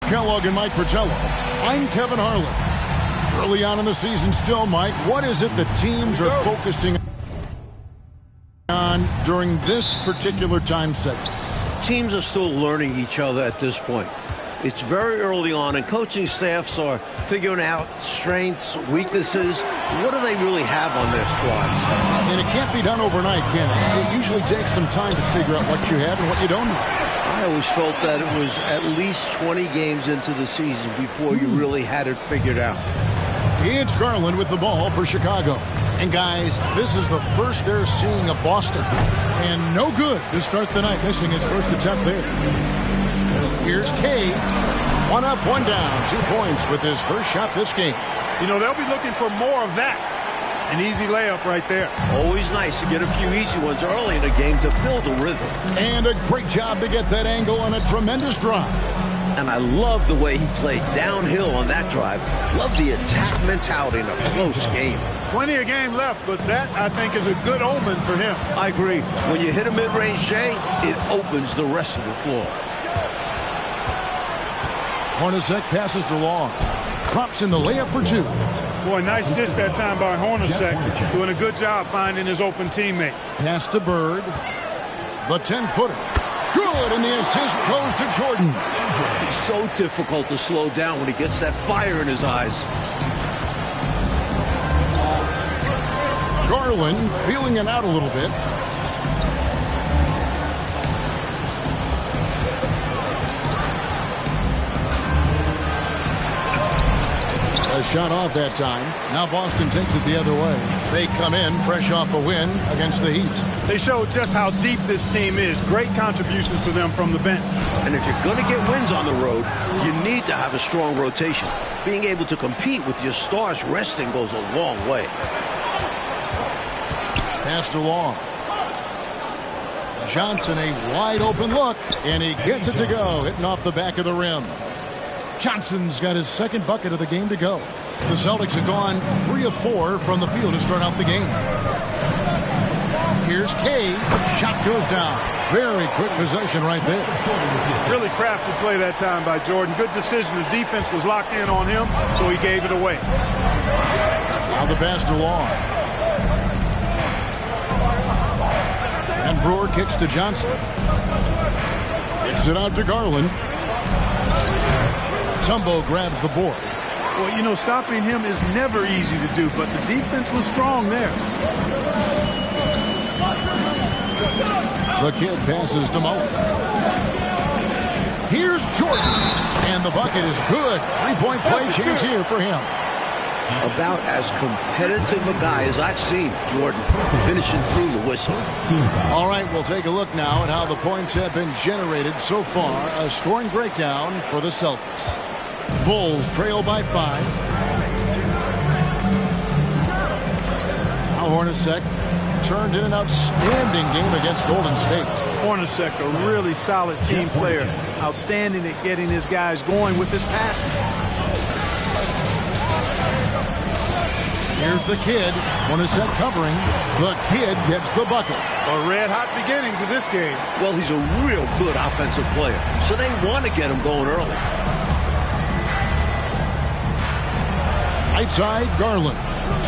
Kellogg and Mike Fratello. I'm Kevin Harlan. Early on in the season still, Mike, what is it that teams are focusing on during this particular time segment? Teams are still learning each other at this point. It's very early on, and coaching staffs are figuring out strengths, weaknesses. What do they really have on their squads? And it can't be done overnight, can it? It usually takes some time to figure out what you have and what you don't have. I always felt that it was at least 20 games into the season before you really had it figured out. It's Garland with the ball for Chicago. And guys, this is the first they're seeing of Boston. And no good to start the night, missing his first attempt there. Here's Kay. 1 up, 1 down. 2 points with his first shot this game. You know, they'll be looking for more of that. An easy layup right there. Always nice to get a few easy ones early in a game to build a rhythm. And a great job to get that angle on a tremendous drive. And I love the way he played downhill on that drive. Love the attack mentality in a close game. Plenty of game left, but that, I think, is a good omen for him. I agree. When you hit a mid-range J, it opens the rest of the floor. Hornacek passes to Long. Drops in the layup for 2. Boy, nice dish that time by Hornacek. Doing a good job finding his open teammate. Pass to Bird. The 10-footer. Good, and the assist goes to Jordan. It's so difficult to slow down when he gets that fire in his eyes. Garland feeling it out a little bit. A shot off that time. Now Boston takes it the other way. They come in fresh off a win against the Heat. They showed just how deep this team is. Great contributions for them from the bench. And if you're going to get wins on the road, you need to have a strong rotation. Being able to compete with your stars resting goes a long way. Pass to Long. Johnson, a wide open look, and he gets it to go, hitting off the back of the rim. Johnson's got his second bucket of the game to go. The Celtics have gone 3 of 4 from the field to start out the game. Here's Kay. Shot goes down. Very quick possession right there. Really crafty play that time by Jordan. Good decision. The defense was locked in on him, so he gave it away. Now the pass to Long. And Brewer kicks to Johnson. Kicks it out to Garland. Tumbo grabs the board. Well, you know, stopping him is never easy to do, but the defense was strong there. The kid passes to Mullen. Here's Jordan. And the bucket is good. 3-point play chance here for him. About as competitive a guy as I've seen, Jordan, finishing through the whistle. All right, we'll take a look now at how the points have been generated so far. A scoring breakdown for the Celtics. Bulls trail by 5. Now Hornacek turned in an outstanding game against Golden State. Hornacek, a really solid team player. Outstanding at getting his guys going with his passing. Here's the kid. Hornacek covering. The kid gets the bucket. A red-hot beginning to this game. Well, he's a real good offensive player, so they want to get him going early. Right side, Garland.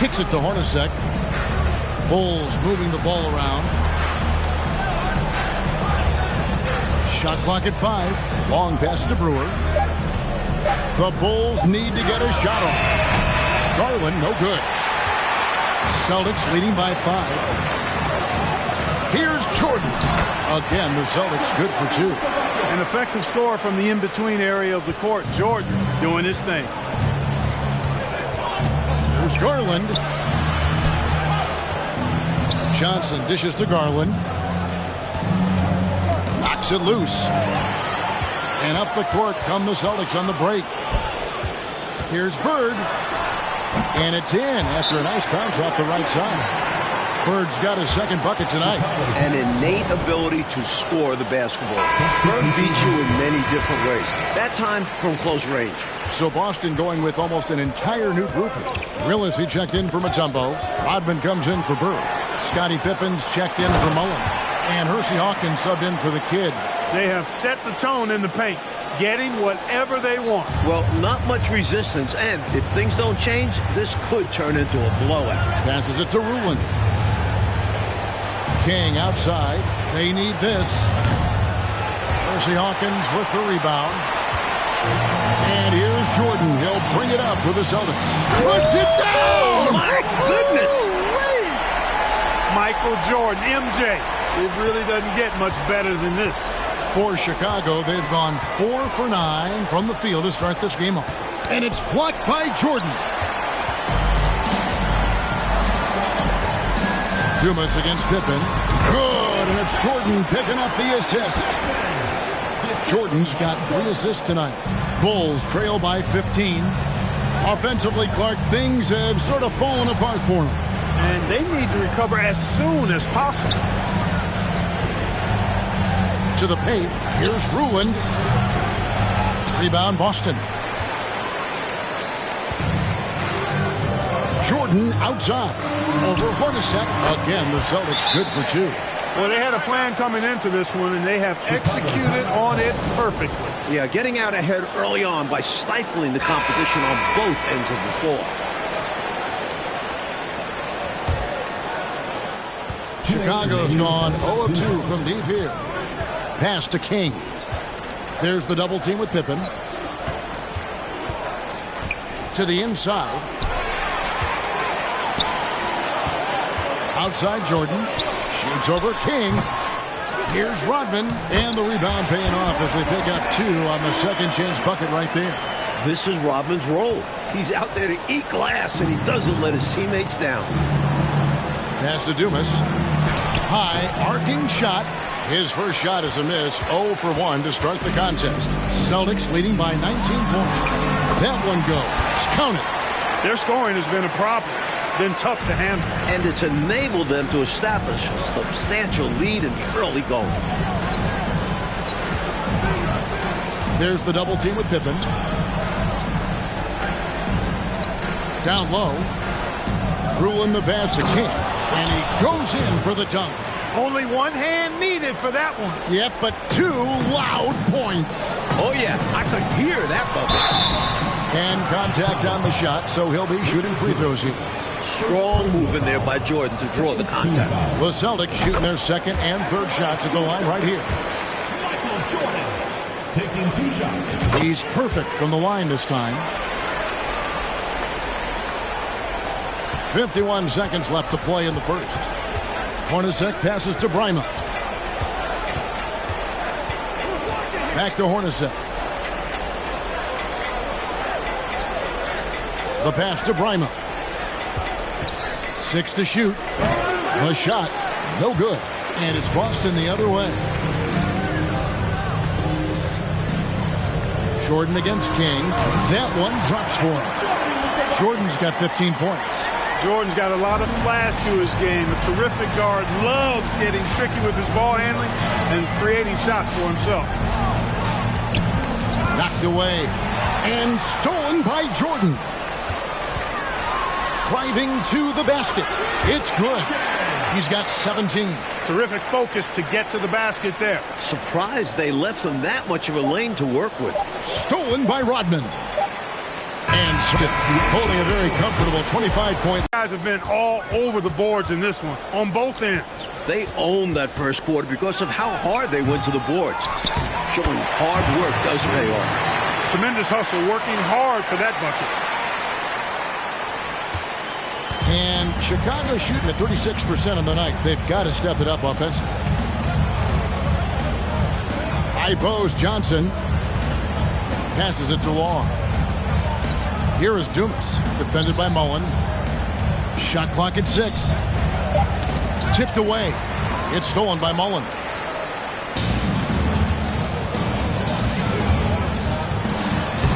Kicks it to Hornacek. Bulls moving the ball around. Shot clock at 5. Long pass to Brewer. The Bulls need to get a shot off. Garland, no good. Celtics leading by 5. Here's Jordan. Again, the Celtics good for 2. An effective score from the in-between area of the court. Jordan doing his thing. Here's Garland. Johnson dishes to Garland. Knocks it loose. And up the court come the Celtics on the break. Here's Bird. And it's in after a nice bounce off the right side. Bird's got his second bucket tonight. An innate ability to score the basketball. Bird beats you in many different ways. That time from close range. So Boston going with almost an entire new group here. Willis, he checked in for Mutombo. Rodman comes in for Bird. Scottie Pippin's checked in for Mullen. And Hersey Hawkins subbed in for the kid. They have set the tone in the paint. getting whatever they want. Well, not much resistance, and if things don't change, this could turn into a blowout. Passes it to Rulin. King outside. They need this. Percy Hawkins with the rebound. And here's Jordan. He'll bring it up for the Celtics. Puts it down! Oh, my goodness! Michael Jordan, MJ. It really doesn't get much better than this. For Chicago, they've gone 4 for 9 from the field to start this game off. And it's blocked by Jordan. Dumas against Pippen. Good, and it's Jordan picking up the assist. Jordan's got 3 assists tonight. Bulls trail by 15. Offensively, Clark, things have sort of fallen apart for them. And they need to recover as soon as possible. To the paint. Here's Rulin. Rebound, Boston. Jordan outside. Over Hornacek. Again, the Celtics good for 2. Well, they had a plan coming into this one, and they have executed on it perfectly. Yeah, getting out ahead early on by stifling the competition on both ends of the floor. Chicago's gone 0 of 2 from deep here. Pass to King. There's the double team with Pippen. To the inside. Outside Jordan. Shoots over King. Here's Rodman. And the rebound paying off as they pick up 2 on the second chance bucket right there. This is Rodman's role. He's out there to eat glass, and he doesn't let his teammates down. Pass to Dumas. High, arcing shot. His first shot is a miss. 0 for 1 to start the contest. Celtics leading by 19 points. That one goes. Count it. Their scoring has been a problem. Been tough to handle. And it's enabled them to establish a substantial lead in the early going. There's the double team with Pippen. Down low. Rulin the pass to King. And he goes in for the dunk. Only one hand needed for that one. Yep, but 2 loud points. Oh, yeah, I could hear that bubble. And contact on the shot, so he'll be shooting free throws here. Strong move in there by Jordan to draw the contact. The Celtics shooting their second and third shots at the line right here. Michael Jordan taking 2 shots. He's perfect from the line this time. 51 seconds left to play in the first. Hornacek passes to Bryma. Back to Hornacek. The pass to Bryma. 6 to shoot. The shot, no good. And it's Boston the other way. Jordan against King. That one drops for him. Jordan's got 15 points. Jordan's got a lot of flash to his game. A terrific guard. Loves getting tricky with his ball handling and creating shots for himself. Knocked away. And stolen by Jordan. Driving to the basket. It's good. He's got 17. Terrific focus to get to the basket there. Surprised they left him that much of a lane to work with. Stolen by Rodman. And holding a very comfortable 25-point. Guys have been all over the boards in this one, on both ends. They owned that first quarter because of how hard they went to the boards. Showing hard work does pay off. Tremendous hustle, working hard for that bucket. And Chicago shooting at 36% on the night. They've got to step it up offensively. High post, Johnson. Passes it to Long. Here is Dumas, defended by Mullen. Shot clock at 6. Tipped away. It's stolen by Mullen.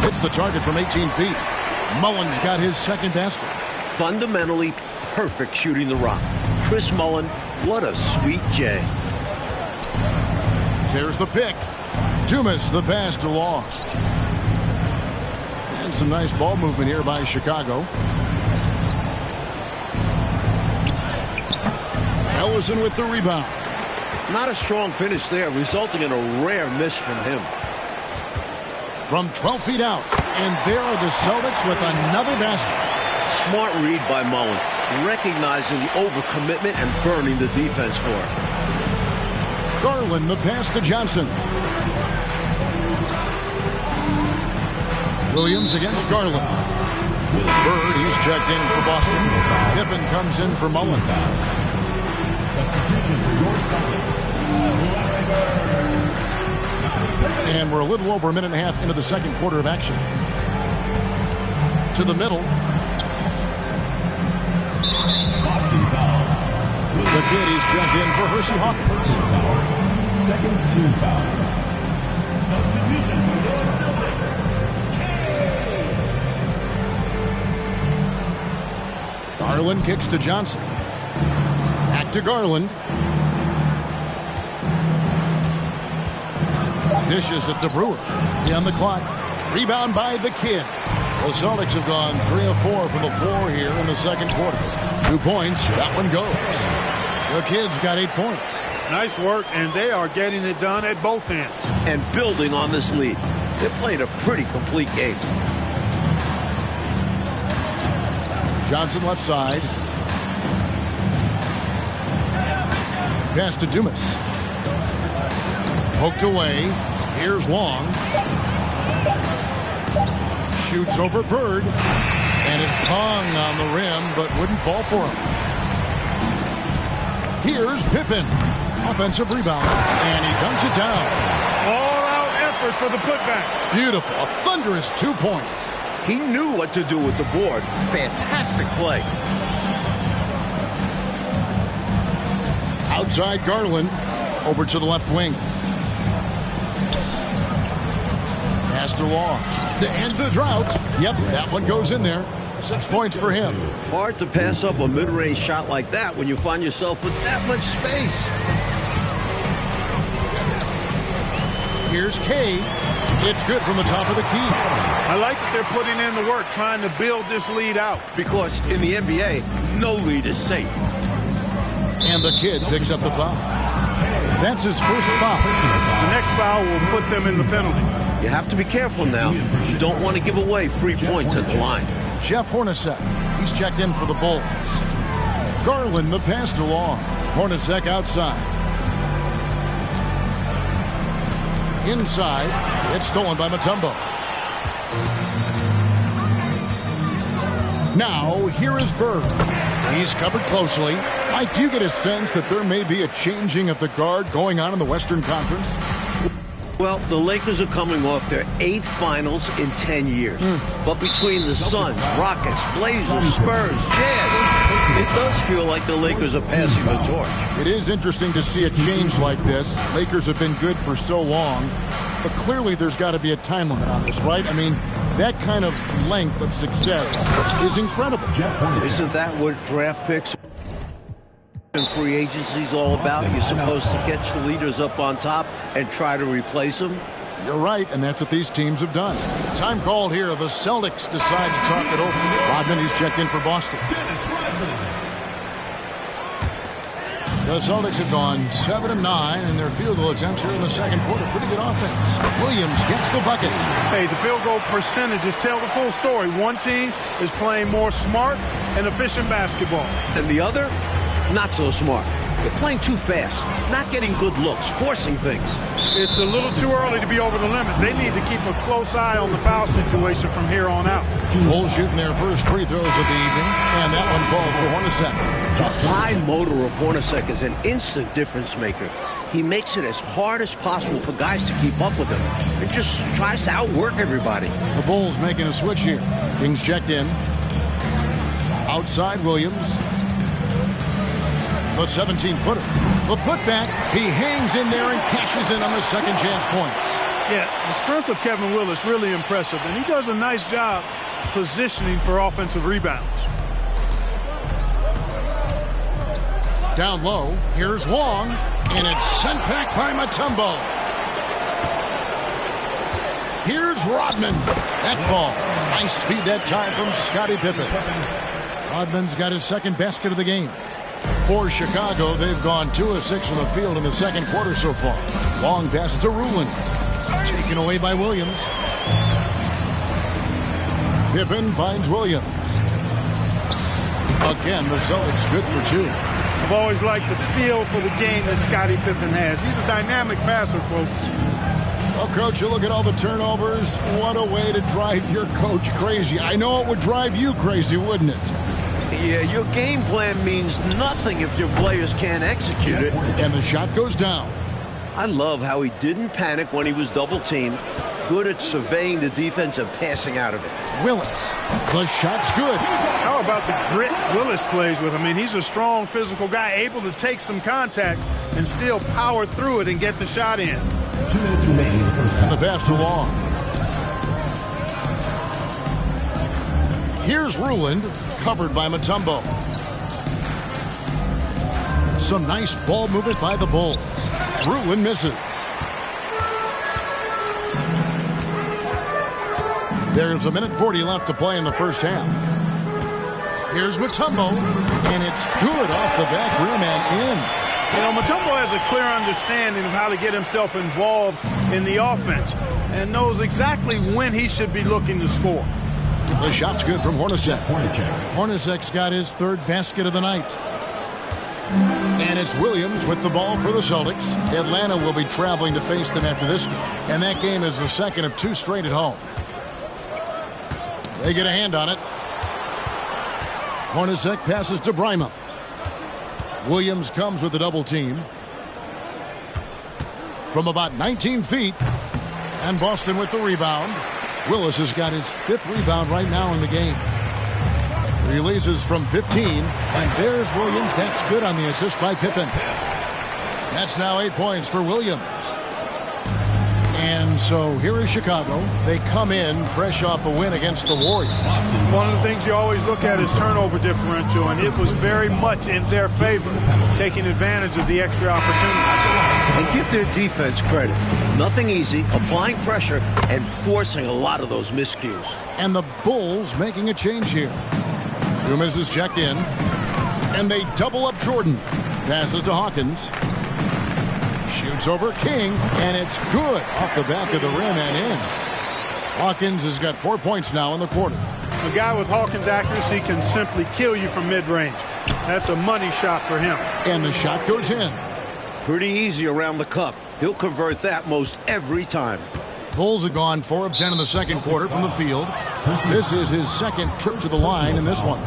Hits the target from 18 feet. Mullen's got his second basket. Fundamentally perfect shooting the rock. Chris Mullen, what a sweet J. There's the pick. Dumas, the pass to Long. And some nice ball movement here by Chicago. Ellison with the rebound. Not a strong finish there, resulting in a rare miss from him. from 12 feet out. And there are the Celtics with another basket. Smart read by Mullen, recognizing the overcommitment and burning the defense for it. Garland, the pass to Johnson. Williams against Garland. Bird, he's checked in for Boston. Pippen comes in for Mullen. Substitution for your Celtics. And we're a little over a minute and a half into the second quarter of action. To the middle. Boston foul. The kid, he's checked in for Hersey Hawkins. Second team foul. Substitution for your Celtics. Garland kicks to Johnson. Back to Garland. Dishes at the Brewer. On the clock. Rebound by the kid. The Celtics have gone 3 of 4 from the floor here in the second quarter. 2 points. That one goes. The kid's got 8 points. Nice work, and they are getting it done at both ends. And building on this lead. They're playing a pretty complete game. Johnson left side. Pass to Dumas. Poked away. Here's Long. Shoots over Bird. And it hung on the rim, but wouldn't fall for him. Here's Pippen. Offensive rebound. And he dunks it down. All-out effort for the putback. Beautiful. A thunderous 2 points. He knew what to do with the board. Fantastic play. Outside Garland. Over to the left wing. Pass to Long. To end the drought. Yep, that one goes in there. 6 points for him. Hard to pass up a mid-range shot like that when you find yourself with that much space. Here's Kay. It's good from the top of the key. I like that they're putting in the work, trying to build this lead out. Because in the NBA, no lead is safe. And the kid picks up the foul. That's his first foul. The next foul will put them in the penalty. You have to be careful now. You don't want to give away free points at the line. Jeff Hornacek. He's checked in for the Bulls. Garland, the pass to Long. Hornacek outside. Inside. It's stolen by Mutombo. Now, here is Bird. He's covered closely. I do get a sense that there may be a changing of the guard going on in the Western Conference. Well, the Lakers are coming off their 8th finals in 10 years. But between the Suns, Rockets, Blazers, Spurs, Jazz, it does feel like the Lakers are passing the torch. It is interesting to see a change like this. Lakers have been good for so long, but clearly there's got to be a time limit on this, right? I mean, that kind of length of success is incredible. Isn't that what draft picks and free agency is all about? You're supposed to catch the leaders up on top and try to replace them. You're right, and that's what these teams have done. Time called here. The Celtics decide to talk it over. Rodman, he's checked in for Boston. The Celtics have gone 7 of 9 in their field goal attempts here in the second quarter. Pretty good offense. Williams gets the bucket. Hey, the field goal percentages tell the full story. One team is playing more smart and efficient basketball. And the other, not so smart. They're playing too fast, not getting good looks, forcing things. It's a little too early to be over the limit. They need to keep a close eye on the foul situation from here on out. Bulls shooting their first free throws of the evening, and that one falls for Hornacek. The high motor of Hornacek is an instant difference maker. He makes it as hard as possible for guys to keep up with him. It just tries to outwork everybody. The Bulls making a switch here. Kings checked in. Outside Williams. The 17-footer. The putback. He hangs in there and cashes in on the second chance points. Yeah, the strength of Kevin Willis really impressive, and he does a nice job positioning for offensive rebounds. Down low. Here's Long, and it's sent back by Mutombo. Here's Rodman. That falls. Nice feed that time from Scottie Pippen. Rodman's got his second basket of the game. For Chicago, they've gone 2 of 6 from the field in the second quarter so far. Long pass to Rulin. Taken away by Williams. Pippen finds Williams. Again, the Celtics good for two. I've always liked the feel for the game that Scottie Pippen has. He's a dynamic passer, folks. Well, Coach, you look at all the turnovers. What a way to drive your coach crazy. I know it would drive you crazy, wouldn't it? Yeah, your game plan means nothing if your players can't execute it. And the shot goes down. I love how he didn't panic when he was double-teamed. Good at surveying the defense and passing out of it. Willis. The shot's good. How about the grit Willis plays with? I mean, he's a strong physical guy, able to take some contact and still power through it and get the shot in. 2 minutes remaining in the first half. And the pass to Long. Here's Ruland, covered by Mutombo. Some nice ball movement by the Bulls. Ruland misses. There's 1:40 left to play in the first half. Here's Mutombo, and it's good off the back rim and in. You know, Mutombo has a clear understanding of how to get himself involved in the offense and knows exactly when he should be looking to score. The shot's good from Hornacek. Hornacek's got his third basket of the night. And it's Williams with the ball for the Celtics. Atlanta will be traveling to face them after this game. And that game is the second of 2 straight at home. They get a hand on it. Hornacek passes to Bryma. Williams comes with a double team. From about 19 feet. And Boston with the rebound. Willis has got his 5th rebound right now in the game. Releases from 15. And there's Williams. That's good on the assist by Pippen. That's now 8 points for Williams. And so here is Chicago. They come in fresh off a win against the Warriors. One of the things you always look at is turnover differential, and it was very much in their favor, taking advantage of the extra opportunity. And give their defense credit. Nothing easy, applying pressure and forcing a lot of those miscues. And the Bulls making a change here. Dumas is checked in. And they double up Jordan. Passes to Hawkins. Shoots over King, and it's good off the back of the rim and in. Hawkins has got 4 points now in the quarter. A guy with Hawkins' accuracy can simply kill you from mid-range. That's a money shot for him. And the shot goes in. Pretty easy around the cup. He'll convert that most every time. Bulls have gone 4 of 10 in the second quarter from the field. This is his second trip to the line in this one.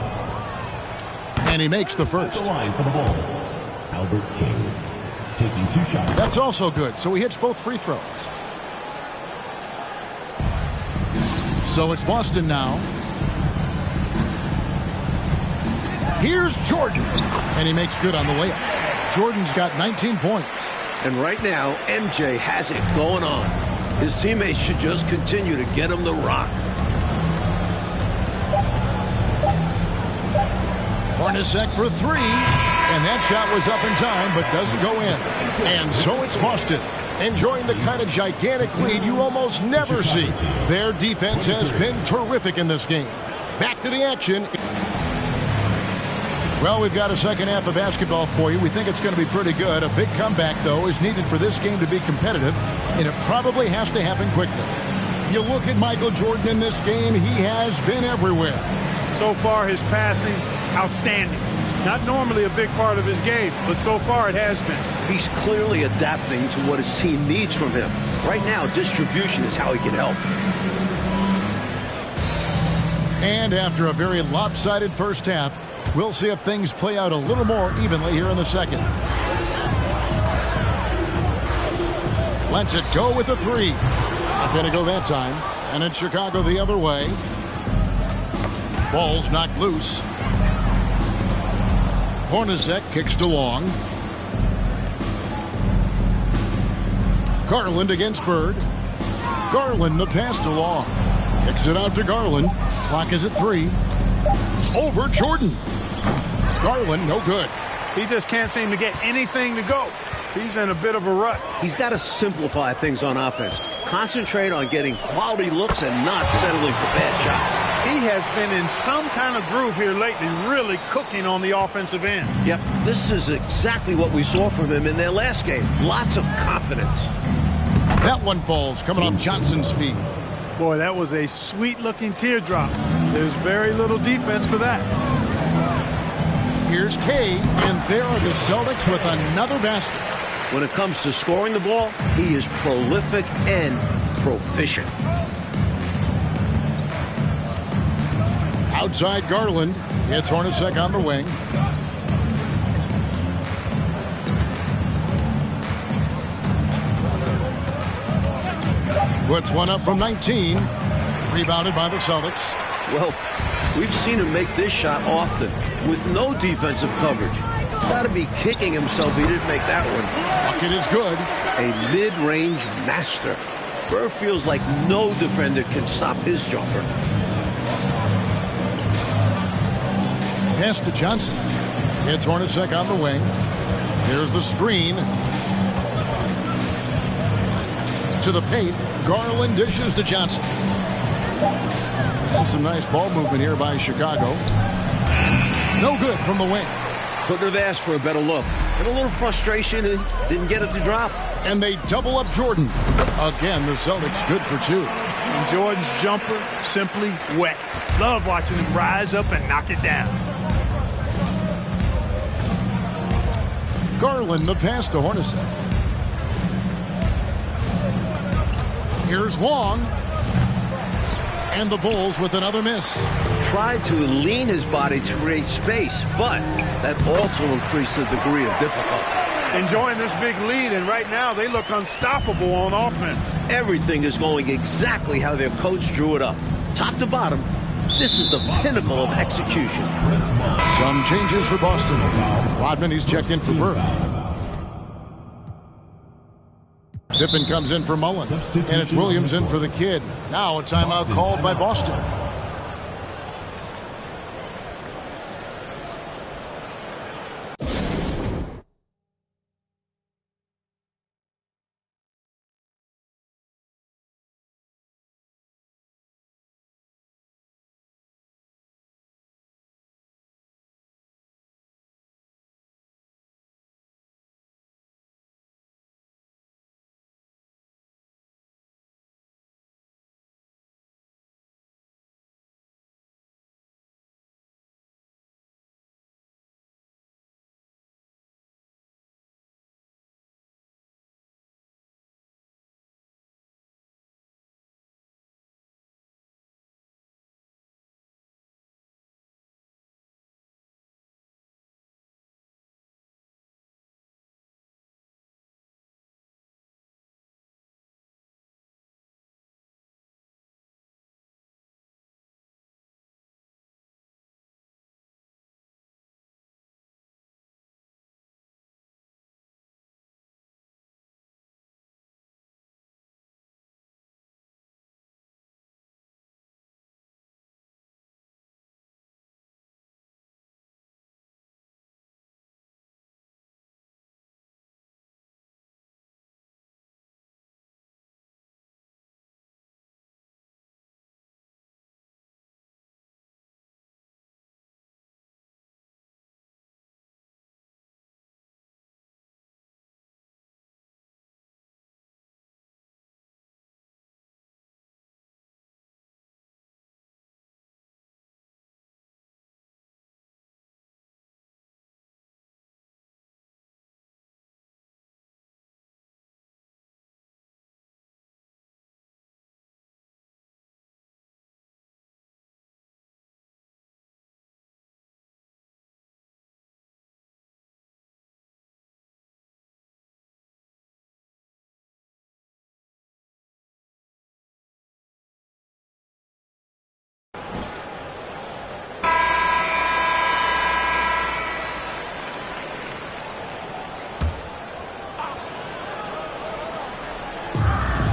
And he makes the first. The line for the Bulls. Albert King. Taking 2 shots. That's also good. So he hits both free throws. So it's Boston now. Here's Jordan. And he makes good on the layup. Jordan's got 19 points. And right now, MJ has it going on. His teammates should just continue to get him the rock. Hornacek for 3. And that shot was up in time, but doesn't go in. And so it's Boston, enjoying the kind of gigantic lead you almost never see. Their defense has been terrific in this game. Back to the action. Well, we've got a second half of basketball for you. We think it's going to be pretty good. A big comeback, though, is needed for this game to be competitive, and it probably has to happen quickly. You look at Michael Jordan in this game, he has been everywhere. So far, his passing, outstanding. Not normally a big part of his game, but so far it has been. He's clearly adapting to what his team needs from him. Right now, distribution is how he can help. And after a very lopsided first half, we'll see if things play out a little more evenly here in the second. Lets it go with a 3. Not going to go that time. And it's Chicago the other way. Ball's knocked loose. Hornacek kicks to Long. Garland against Bird. Garland the pass to Long. Kicks it out to Garland. Clock is at 3. Over Jordan. Garland no good. He just can't seem to get anything to go. He's in a bit of a rut. He's got to simplify things on offense. Concentrate on getting quality looks and not settling for bad shots. He has been in some kind of groove here lately, really cooking on the offensive end. Yep, this is exactly what we saw from him in their last game. Lots of confidence. That one falls, coming off Johnson's feet. Boy, that was a sweet-looking teardrop. There's very little defense for that. Here's Kay, and there are the Celtics with another basket. When it comes to scoring the ball, he is prolific and proficient. Outside Garland. It's Hornacek on the wing. Puts one up from 19. Rebounded by the Celtics. Well, we've seen him make this shot often with no defensive coverage. He's got to be kicking himself he didn't make that one. Bucket is good. A mid-range master. Burr feels like no defender can stop his jumper. Pass to Johnson. It's Hornacek on the wing. Here's the screen. To the paint. Garland dishes to Johnson. And some nice ball movement here by Chicago. No good from the wing. Couldn't have asked for a better look. And a little frustration and didn't get it to drop. And they double up Jordan. Again, the Celtics good for two. And Jordan's jumper, simply wet. Love watching him rise up and knock it down. Garland, the pass to Hornacek. Here's Long. And the Bulls with another miss. Tried to lean his body to create space, but that also increased the degree of difficulty. Enjoying this big lead, and right now they look unstoppable on offense. Everything is going exactly how their coach drew it up. Top to bottom, this is the pinnacle of execution. Some changes for Boston. Rodman, he's checked in for Burr. Pippen comes in for Mullen. And it's Williams in for the kid. Now a timeout called by Boston.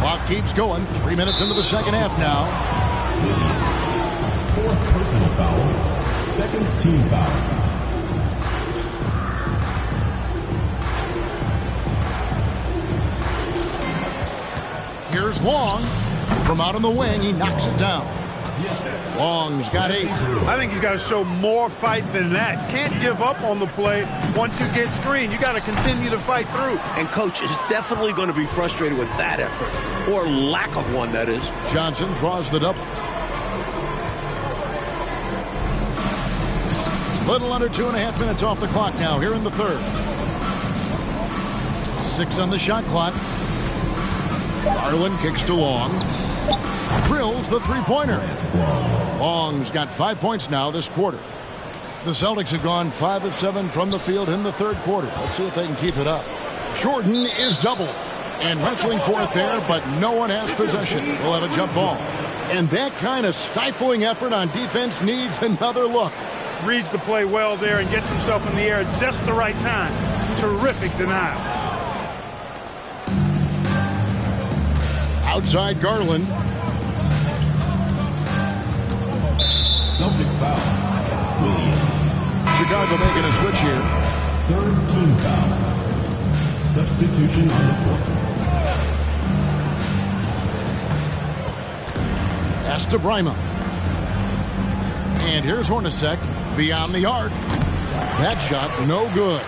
Clock keeps going. 3 minutes into the second half now. Fourth personal foul. Second team foul. Here's Long. From out on the wing, he knocks it down. Long's got 8. I think he's got to show more fight than that. Can't give up on the play once you get screened. You got to continue to fight through. And Coach is definitely going to be frustrated with that effort, or lack of one, that is. Johnson draws the double. Little under 2.5 minutes off the clock now here in the third. 6 on the shot clock. Garland kicks to Long. Drills the three-pointer. Long's got 5 points now this quarter. The Celtics have gone 5 of 7 from the field in the third quarter. Let's see if they can keep it up. Jordan is doubled and wrestling for it there, but no one has possession. We'll have a jump ball. And that kind of stifling effort on defense needs another look. Reads the play well there and gets himself in the air at just the right time. Terrific denial. Outside Garland. Celtics foul. Williams. Chicago making a switch here. Third team foul. Substitution on the court. Pass to Bryma. And here's Hornacek beyond the arc. That shot no good.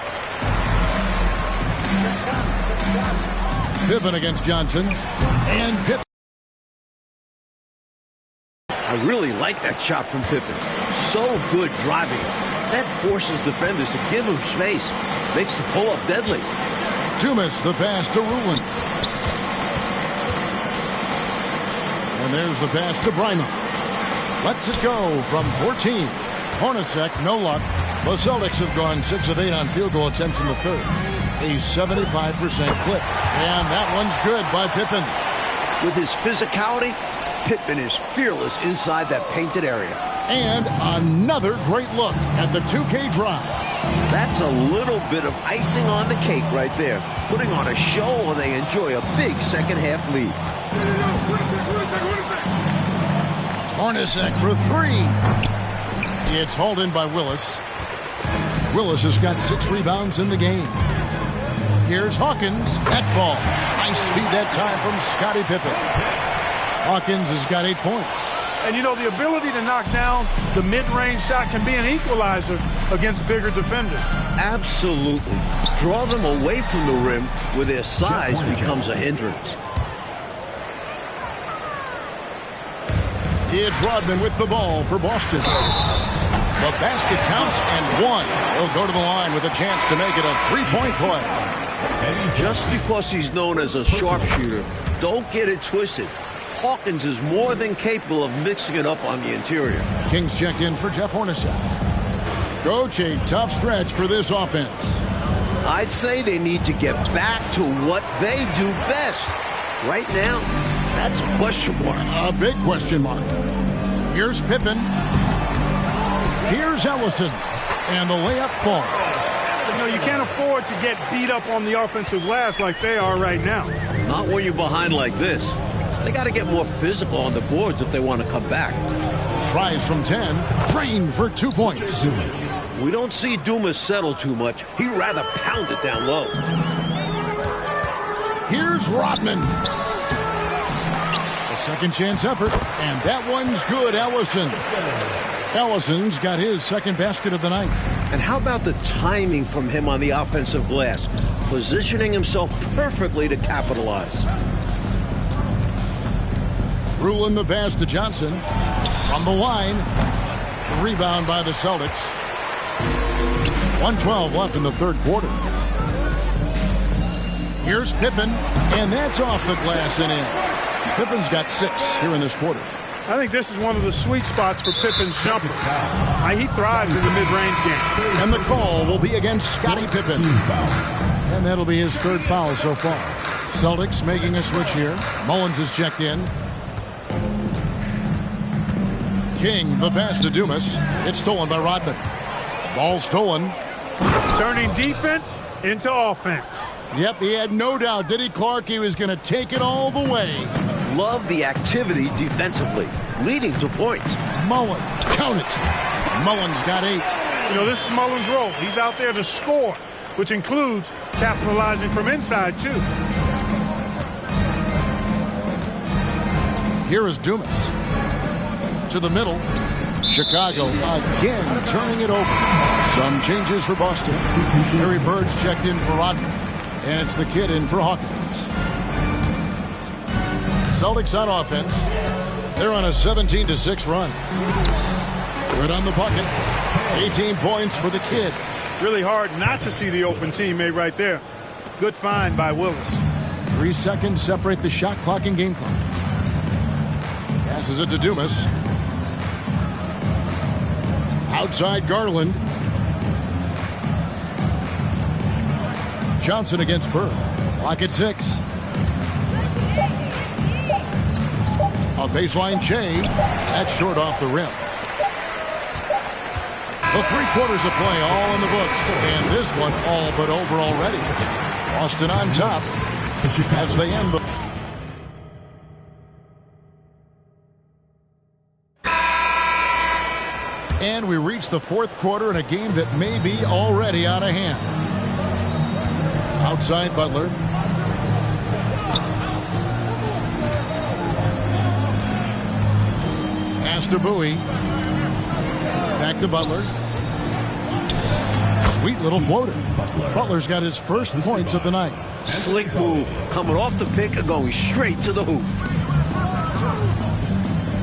Pippen against Johnson. And Pippen. I really like that shot from Pippen. So good driving. That forces defenders to give him space. Makes the pull-up deadly. Dumas the pass to Rulin. And there's the pass to Bryma. Lets it go from 14. Hornacek, no luck. The Celtics have gone 6 of 8 on field goal attempts in the third. A 75% clip. And that one's good by Pippen. With his physicality, Pippen is fearless inside that painted area. And another great look at the 2K drive. That's a little bit of icing on the cake right there. Putting on a show while they enjoy a big second half lead. Hornacek for 3. It's hauled in by Willis. Willis has got 6 rebounds in the game. Here's Hawkins. That falls. Nice feed that time from Scottie Pippen. Hawkins has got 8 points. And, you know, the ability to knock down the mid-range shot can be an equalizer against bigger defenders. Absolutely. Draw them away from the rim where their size becomes a hindrance. It's Rodman with the ball for Boston. The basket counts and 1. He'll go to the line with a chance to make it a 3-point play. Just because he's known as a sharpshooter, don't get it twisted. Hawkins is more than capable of mixing it up on the interior. Kings checked in for Jeff Hornacek. Coach, a tough stretch for this offense. I'd say they need to get back to what they do best. Right now, that's a question mark. A big question mark. Here's Pippen. Here's Ellison. And the layup falls. You know, you can't afford to get beat up on the offensive glass like they are right now. Not when you're behind like this. They got to get more physical on the boards if they want to come back. Tries from 10. Drained for 2 points. We don't see Dumas settle too much. He'd rather pound it down low. Here's Rodman. A second chance effort. And that one's good, Ellison. Ellison's got his second basket of the night. And how about the timing from him on the offensive glass? Positioning himself perfectly to capitalize. Rulin the pass to Johnson. From the line. Rebound by the Celtics. 1:12 left in the third quarter. Here's Pippen. And that's off the glass and in. Pippen's got 6 here in this quarter. I think this is one of the sweet spots for Pippen's jumper. He thrives in the mid-range game. And the call will be against Scottie Pippen. And that'll be his 3rd foul so far. Celtics making a switch here. Mullins is checked in. King, the pass to Dumas. It's stolen by Rodman. Ball stolen. Turning defense into offense. Yep, he had no doubt, did he, Clark? He was going to take it all the way. Love the activity defensively, leading to points. Mullen, count it. Mullins got 8. You know, this is Mullins' role. He's out there to score, which includes capitalizing from inside, too. Here is Dumas. to the middle. Chicago again turning it over. Some changes for Boston. Harry Bird's checked in for Rodman. And it's the kid in for Hawkins. Celtics on offense. They're on a 17-6 run. Good on the bucket. 18 points for the kid. Really hard not to see the open teammate right there. Good find by Willis. 3 seconds separate the shot clock and game clock. Passes it to Dumas. Outside Garland. Johnson against Bird. Clock at 6. A baseline Jay. That's short off the rim. The 3 quarters of play all in the books. And this one all but over already. Boston on top as they end the... And we reach the 4th quarter in a game that may be already out of hand. Outside Butler. Pass to Bowie. Back to Butler. Sweet little floater. Butler's got his first points of the night. Slick move, coming off the pick and going straight to the hoop.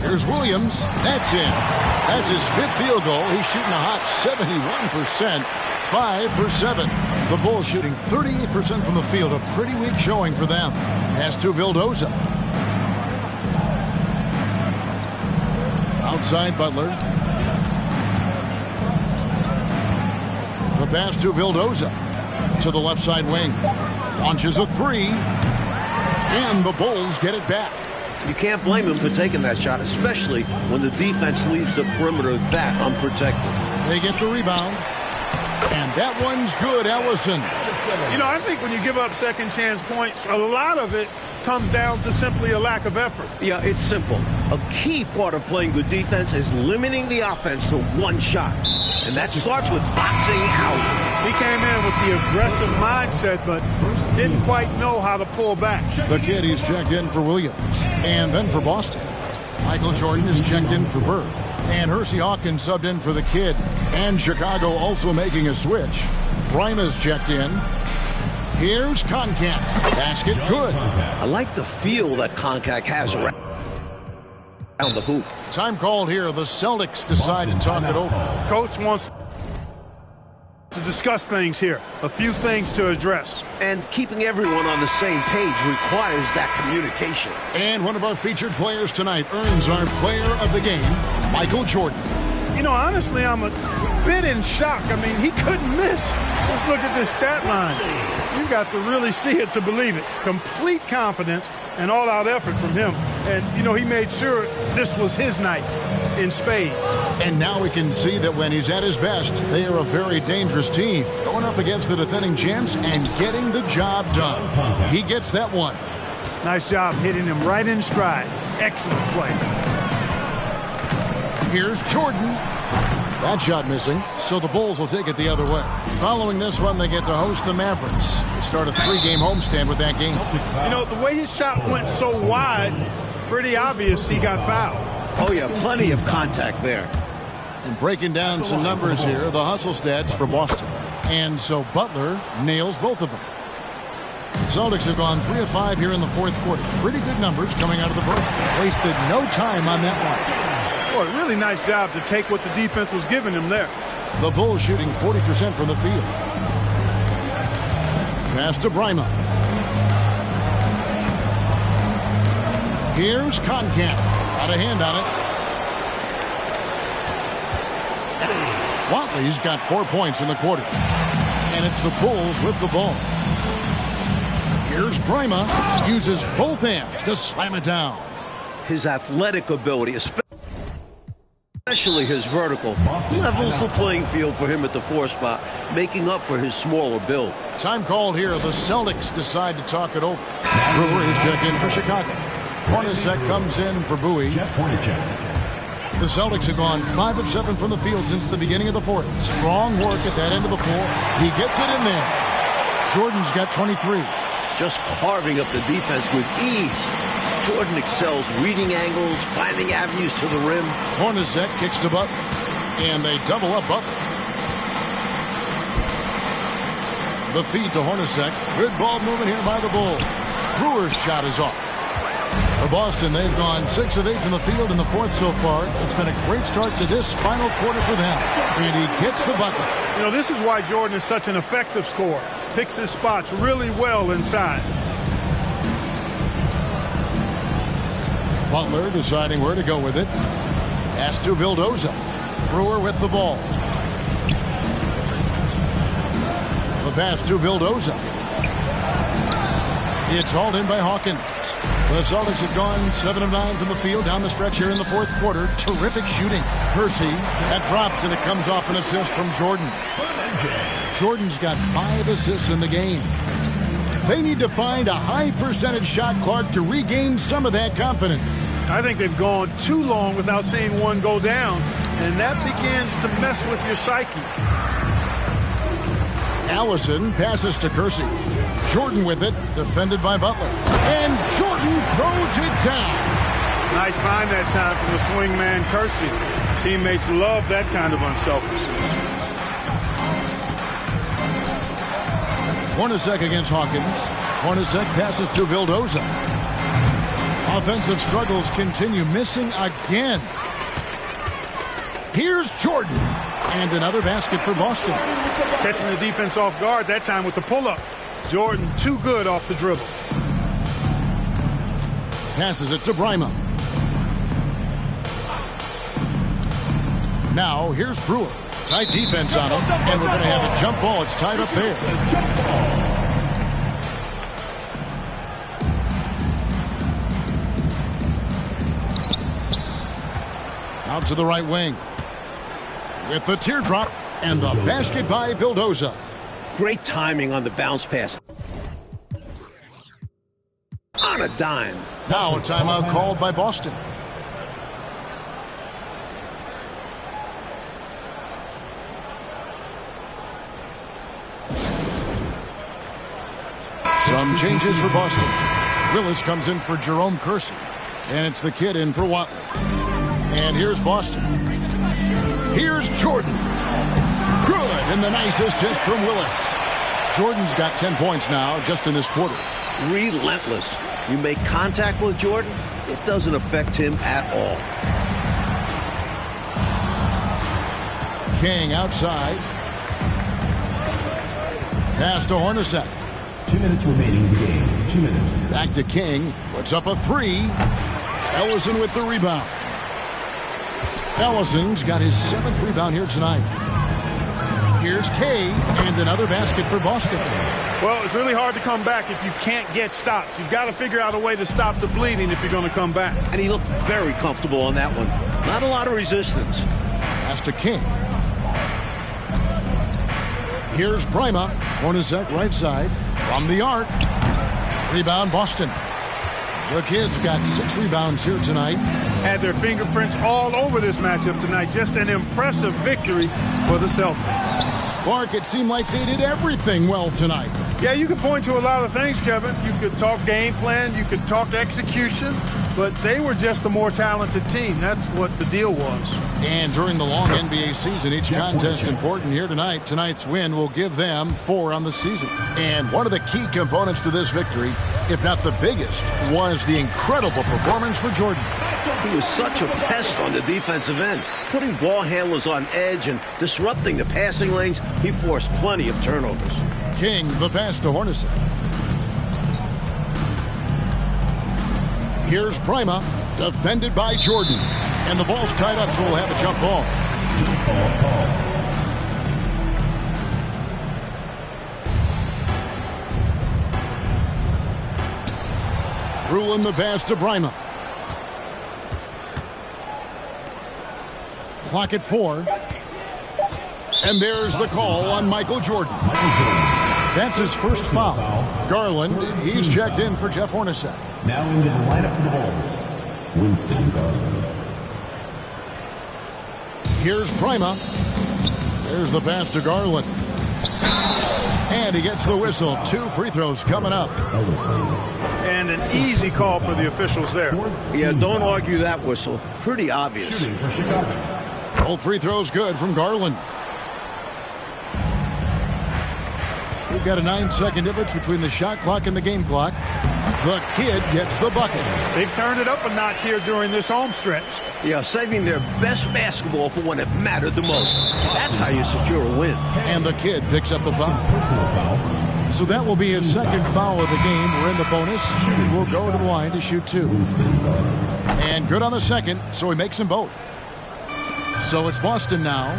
Here's Williams. That's in. That's his 5th field goal. He's shooting a hot 71%. 5 for 7. The Bulls shooting 38% from the field. A pretty weak showing for them. Pass to Vildoza. Outside Butler. The pass to Vildoza. To the left side wing. Launches a 3. And the Bulls get it back. You can't blame him for taking that shot, especially when the defense leaves the perimeter that unprotected. They get the rebound. And that one's good, Ellison. You know, I think when you give up second chance points, a lot of it comes down to simply a lack of effort. Yeah, it's simple. A key part of playing good defense is limiting the offense to one shot. And that starts with boxing out. He came in with the aggressive mindset, but didn't quite know how to pull back. The kid, he's checked in for Williams. And then for Boston. Michael Jordan is checked in for Bird. And Hersey Hawkins subbed in for the kid. And Chicago also making a switch. Brima's checked in. Here's Koncak. Basket good. I like the feel that Koncak has around the hoop. Time called here. The Celtics decide to talk it over. Coach wants to discuss things here. A few things to address. And keeping everyone on the same page requires that communication. And one of our featured players tonight earns our player of the game, Michael Jordan. You know, honestly, I'm a bit in shock. I mean, he couldn't miss. Let's look at this stat line. You've got to really see it to believe it. Complete confidence and all-out effort from him. And, you know, he made sure this was his night in spades. And now we can see that when he's at his best, they are a very dangerous team. Going up against the defending champs and getting the job done. He gets that one. Nice job hitting him right in stride. Excellent play. Here's Jordan. That shot missing, so the Bulls will take it the other way. Following this one, they get to host the Mavericks. They start a 3-game homestand with that game. You know, the way his shot went so wide, pretty obvious he got fouled. Oh, yeah, plenty of contact there. And breaking down some numbers here, the hustle stats for Boston. And so Butler nails both of them. The Celtics have gone 3 of 5 here in the 4th quarter. Pretty good numbers coming out of the break. Wasted no time on that one. Boy, really nice job to take what the defense was giving him there. The Bulls shooting 40% from the field. Pass to Brima. Here's Koncak. Got a hand on it. Watley's got 4 points in the quarter. And it's the Bulls with the ball. Here's Brima. Uses both hands to slam it down. His athletic ability, especially his vertical, levels the playing field for him at the 4 spot, making up for his smaller build. Time called here. The Celtics decide to talk it over. Brewer is checked in for Chicago. Hornacek comes in for Bowie. The Celtics have gone 5 of 7 from the field since the beginning of the 4th. Strong work at that end of the floor. He gets it in there. Jordan's got 23. Just carving up the defense with ease. Jordan excels reading angles, finding avenues to the rim. Hornacek kicks to Butler, and they double up Butler. The feed to Hornacek. Good ball movement here by the Bulls. Brewer's shot is off. For Boston, they've gone 6 of 8 from the field in the fourth so far. It's been a great start to this final quarter for them. And he gets the bucket. You know, this is why Jordan is such an effective scorer. Picks his spots really well inside. Butler deciding where to go with it. Pass to Vildoza. Brewer with the ball. The pass to Vildoza. It's hauled in by Hawkins. The Celtics have gone 7 of 9 from the field down the stretch here in the fourth quarter. Terrific shooting. Kersey, that drops and it comes off an assist from Jordan. Jordan's got 5 assists in the game. They need to find a high percentage shot, Clark, to regain some of that confidence. I think they've gone too long without seeing one go down, and that begins to mess with your psyche. Allison passes to Kersey. Jordan with it, defended by Butler. And Jordan throws it down. Nice find that time from the swingman Kersey. Teammates love that kind of unselfishness. Hornacek against Hawkins. Hornacek passes to Vildoza. Offensive struggles continue, missing again. Here's Jordan. And another basket for Boston. Catching the defense off guard, that time with the pull-up. Jordan too good off the dribble. Passes it to Brima. Now here's Brewer. Tight defense on him, and we're going to have a jump ball. It's tied up there. Out to the right wing. With the teardrop and the basket by Vildoza. Great timing on the bounce pass. On a dime. Now a timeout called by Boston. Some changes for Boston. Willis comes in for Jerome Kersey. And it's the kid in for Watley. And here's Boston. Here's Jordan. Good, and the nice assist from Willis. Jordan's got 10 points now just in this quarter. Relentless. You make contact with Jordan, it doesn't affect him at all. King outside. Pass to Hornacek. 2 minutes remaining in the game. 2 minutes. Back to King. Puts up a 3. Ellison with the rebound. Ellison's got his 7th rebound here tonight. Here's Kay, and another basket for Boston. Well, it's really hard to come back if you can't get stops. You've got to figure out a way to stop the bleeding if you're going to come back. And he looked very comfortable on that one. Not a lot of resistance. Pass to King. Here's Brima. Hornacek right side. From the arc. Rebound Boston. The kids got 6 rebounds here tonight. Had their fingerprints all over this matchup tonight. Just an impressive victory for the Celtics. Clark, it seemed like they did everything well tonight. Yeah, you could point to a lot of things, Kevin. You could talk game plan, you could talk execution, but they were just a more talented team. That's what the deal was. And during the long NBA season, each contest important here tonight. Tonight's win will give them 4 on the season. And one of the key components to this victory, if not the biggest, was the incredible performance for Jordan. He was such a pest on the defensive end, putting ball handlers on edge and disrupting the passing lanes. He forced plenty of turnovers. King, the pass to Hornacek. Here's Brima, defended by Jordan. And the ball's tied up, so we'll have a jump ball. Ruling the pass to Brima. Clock at 4. And there's the call on Michael Jordan. That's his first foul. Garland, he's checked in for Jeff Hornacek. Now into the lineup for the Bulls, Winston Garland. Here's Brima. There's the pass to Garland. And he gets the whistle. 2 free throws coming up. And And an easy call for the officials there. Yeah, don't argue that whistle. Pretty obvious. Shooting for Chicago. Both free throws good from Garland. We've got a 9-second difference between the shot clock and the game clock. The kid gets the bucket. They've turned it up a notch here during this home stretch. Yeah, saving their best basketball for when it mattered the most. That's how you secure a win. And the kid picks up the foul. Personal foul. So that will be his second foul of the game. We're in the bonus. We'll go to the line to shoot 2. And good on the second, so he makes them both. So it's Boston now.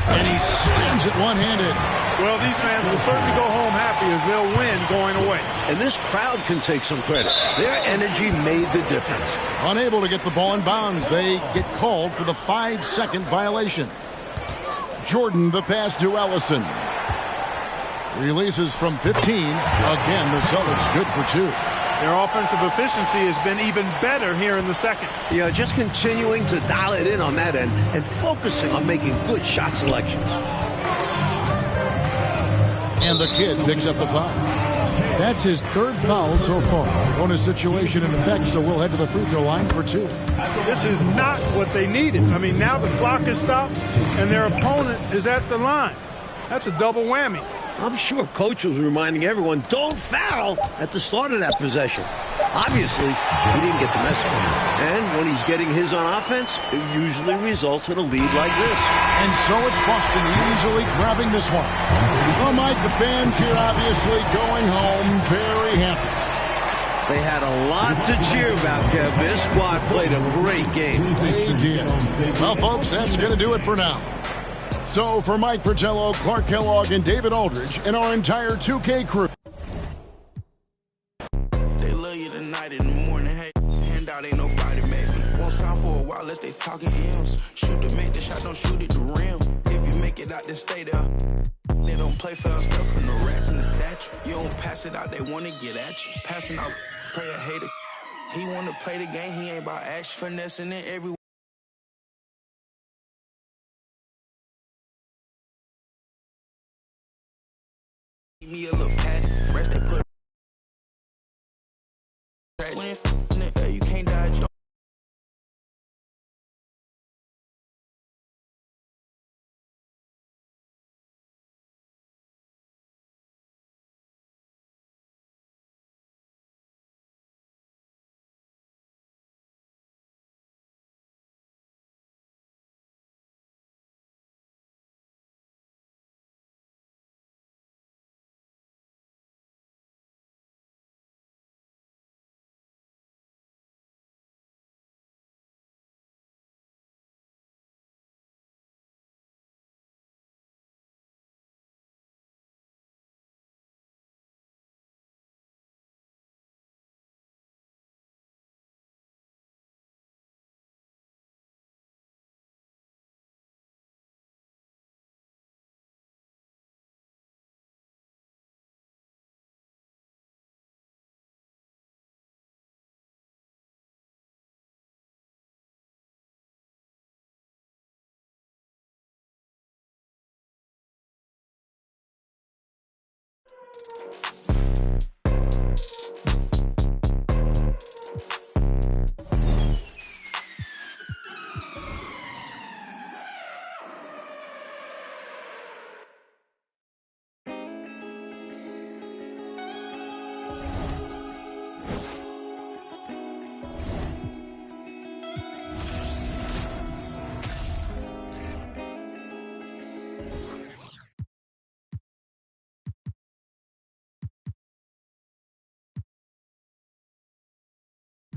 And he slams it one-handed. Well, these fans will certainly go home happy as they'll win going away. And this crowd can take some credit. Their energy made the difference. Unable to get the ball in bounds, they get called for the 5-second violation. Jordan, the pass to Ellison. Releases from 15. Again, the Celtics good for 2. Their offensive efficiency has been even better here in the second. Yeah, just continuing to dial it in on that end and focusing on making good shot selections. And the kid picks up the foul. That's his third foul so far. Bonus situation in effect, so we'll head to the free throw line for 2. This is not what they needed. I mean, now the clock is stopped and their opponent is at the line. That's a double whammy. I'm sure Coach was reminding everyone, don't foul at the start of that possession. Obviously, he didn't get the message. And when he's getting his on offense, it usually results in a lead like this. And so it's Boston easily grabbing this one. Well, Mike, the fans here obviously going home very happy. They had a lot to cheer about, Kev. This squad played a great game. They did. Well, folks, that's going to do it for now. So for Mike Fratello, Clark Kellogg, and David Aldridge, and our entire 2K crew. They love you tonight in the morning. Hey, handout ain't nobody make me. Won't sign for a while unless they talking M's. Shoot to make the shot, don't shoot it the rim. If you make it out, then stay there. They don't play fair stuff from the rats in the satchel. You don't pass it out, they want to get at you. Passing off, pray a hater. He want to play the game, he ain't about action, finessing it every. Give me a little patty, rest they put. When it's in the air, you can't die. Don't.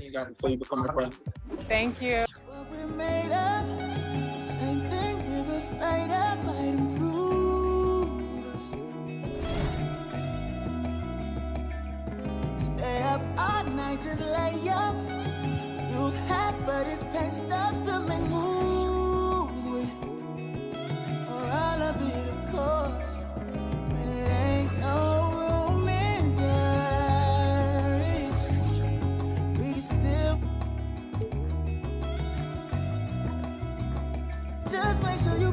You got before you become a friend. Thank you. What we're made of, the same thing we're afraid of might improve us. Stay up all night, just lay up. Use half, but it's pain stuff to make moves with. Or I'll be the cause when it ain't no room in Paris. We still just make sure you